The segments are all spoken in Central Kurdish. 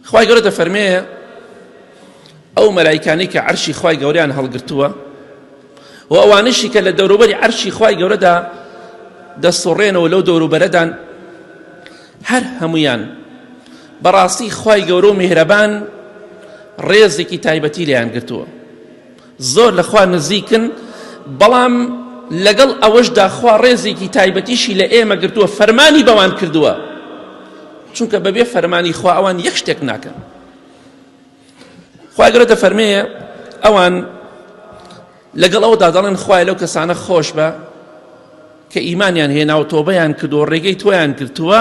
خوای گەورە دەفەرمێ ئەو مەلایکانەی کە عەرشی خوای گەورەیان هەڵگرتووە و ئەوانشی کە لە دەوروبەری عەرشی خوای گەورەدا دەسوڕێنەوە لەو دەوروبەرەدان هەر هەمویان بەڕاستی خوای گەورە و میهرەبان ڕێزێکی تایبەتی لێیان گرتووە، زۆر لە خوا نزیکن، بەڵام لەگەڵ ئەوەشدا خوا ڕێزێکی تایبەتیشی لە ئێمە گرتووە، فەرمانی بەوان کردووە، چونکە بەبێ فەرمانی خوا ئەوان یەک شتێک ناکەن. خوای گەورە دەفەرمێ ئەوان لەگەڵ ئەوەدا دەڵێن خوای لەو کەسانە خۆش بە کە ئیمانیان هێنا و تۆبەیان کردو و ڕێگەی تۆیان کردووە،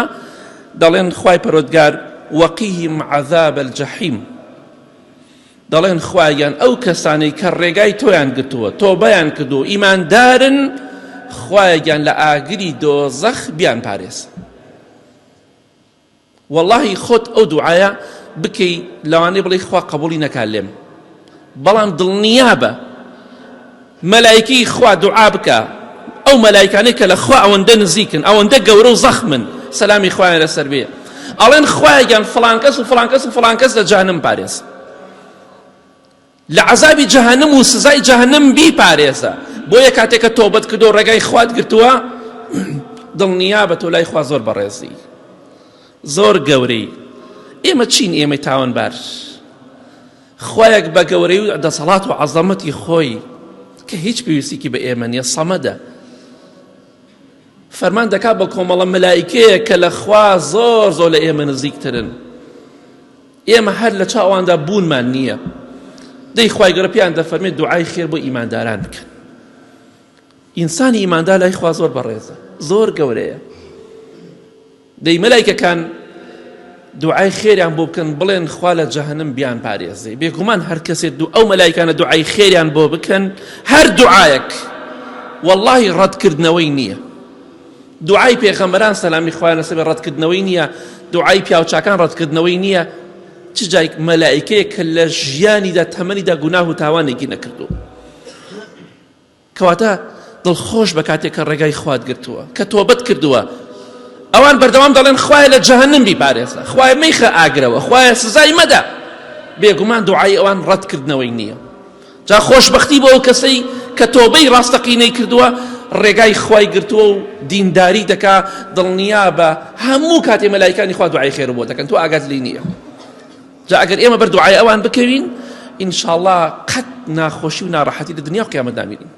دەڵێن خوای پەروەردگار وەقیهم عەذاب الجەحیم، دەڵێن خوایان ئەو کەسانەی کە ڕێگای تۆیان گرتووە تۆبەیان کردو ئیماندارن، خوایان لە ئاگری دۆزەخ بیان پارێز. واللهی خۆت ئەو دوعایە بکەی لەوانەیە بڵێ خوا قبوڵی نەکات لێم، بەڵام دڵنیا بە مەلایکەی خوا دوعا بکە، ئەو مەلایکانەی کە لە خوا ئەوەندە نزیکن، ئەوەندە گەورە و زەخمن، سەلامی خوایان لەسەر بێ، ئەڵێن خوایان فڵان کەس و فڵان کەس و فڵان کەس لە جەهەنەم پارێز، لە عەزابی جەهەنەم و سزای جەهەنەم بیپارێزە، بۆیە کاتێک کە تۆبەت کردو و ڕێگای خوات گرتووە، دڵنیا بە تۆ لای خوا زۆر بەڕێزی، زۆر گەورەی. ئێمە چین؟ ئێمەی تاوانبار. خوایەک بە گەورەی و دەسەڵات و عەزەمەتی خۆی کە هیچ پێویستیکی بە ئێمە نییە، سەمەدە، فەرمان دەکات بە کۆمەڵە مەلایکەیە کە لە خوا زۆر زۆر لە ئێمە نزیکترن، ئێمە هەر لە چاواندا بوونمان نییە. دەی خوای گەورە پێیان دەفەرمێت دوعای خێر بۆ ئیمانداران بکەن. ئینسانی ئیماندار لای خوا زۆر بەڕێزە، زۆر گەورەیە. دەی مەلایکەکان دوعای خێریان بۆ بکەن، بڵێن خوا لە جەهەنەم بیان پارێزێ، بێگومان هەر کەسێک ئەو مەلایکانە دوعای خێریان بۆ بکەن، هەر دوعایەک واللهی ڕەتکردنەوەی نییە. دوعای پێغەمبەران سەلامی خوایان لەسەر بێ ڕەتکردنەوەی نییە، دوعای پیاوچاکان ڕەتکردنەوەی نییە، چ جای مەلایکەیە کە لە ژیانیدا تەمەنیدا گوناه و تاوانێکی نەکردو، کەواتە دڵخۆش بە کاتێک کە ڕێگای خوات گرتووە، کە تۆبەت کردووە، ئەوان بەردەوام دەڵێن خوایە لە جەهەنەم بیپارێزە، خوایە مەیخە ئاگرەوە، خوایە سزای مەدە، بێگومان دوعای ئەوان ڕەتکردنەوەی نییە. جا خۆشبەختی بۆ ئەو کەسەی کە تۆبەی ڕاستەقینەی کردووە، ڕێگای خوای گرتووە و دینداری دەکا، دڵنیا بە هەموو کاتێ مەلایکانی خوا دوعای خێر بۆ دەکەن، تۆ ئاگات لێی نییە. جا ئەگەر ئێمە بەر دوعای ئەوان بکەوین، ئینشاءالله قەت ناخۆشی و ناڕەحەتی لە دنیا و قیامەت نامێنین.